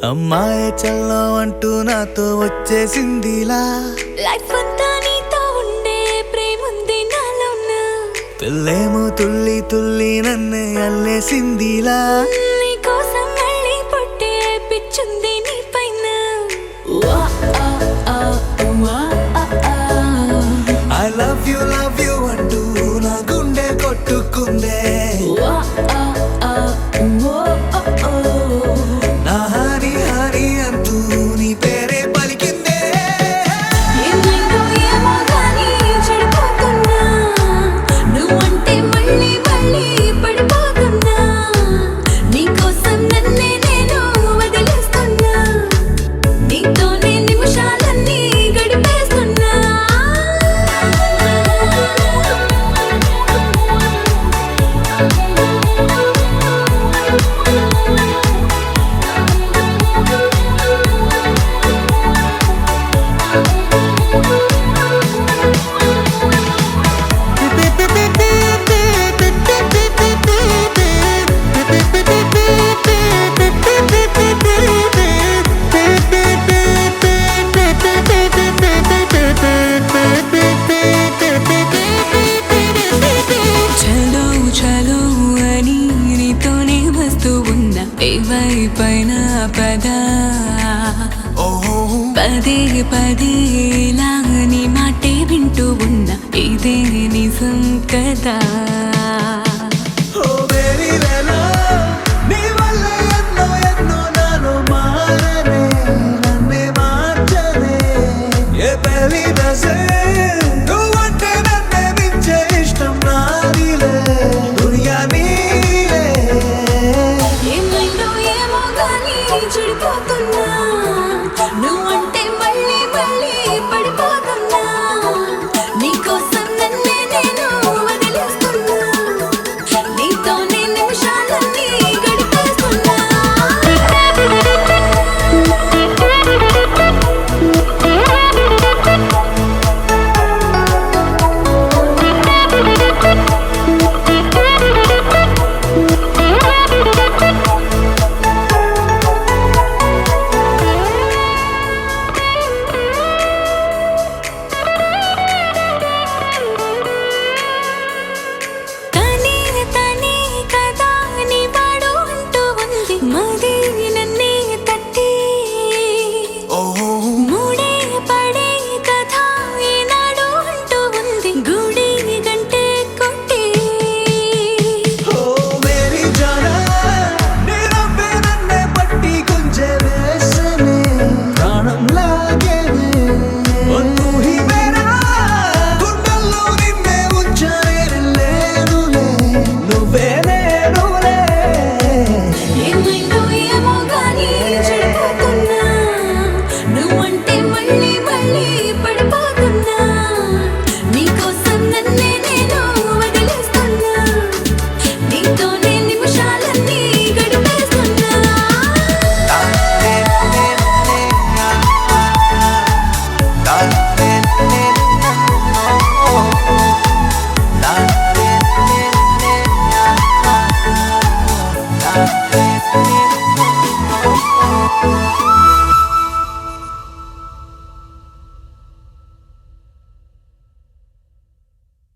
అమ్మాయి చల్లో అంటూ నాతో వచ్చేసిందిలా లైఫ్ అంతా నీతో ఉండే ప్రేముంది నాలోన పిల్లేమో తుల్లి తుల్లి నన్నే అల్లేసిందిలా నీ కోసం మళ్ళీ పుట్టే పిచ్చుంది నీ పైన ఐ లవ్ యూ అంటూ నా గుండె కొట్టుకుందే నా హరి హరి అంటూ నీ పేరే పలికిందే ఏమైందో ఏమో గానీ చెడిపోతున్నా నువ్వంటే మళ్ళీ మళ్ళీ పడిపోతున్నా నీకోసం నన్నే నేను వదిలేస్తున్నా నీతోనే నిమిషాలన్నీ గడిపేస్తున్నా చలో చలో అని నీతోనే వస్తూ ఉన్నా ఏవైపైన పదా పదే పదే ఇలా నీ మాటే వింటూ ఉన్నా ఇదే నిజం కదా ఓ బేబీ లేలో నీ వల్ల ఎన్నో ఎన్నో నాలో మారనే నన్నే మార్చనే ఏ బేబీ బసే నువ్వంటే నన్నే మించే ఇష్టం నాదిలే దునియా నీలే ఏమైందో ఏమో గానీ చెడిపోతున్నా నువ్వంటే మళ్ళీ మళ్ళీ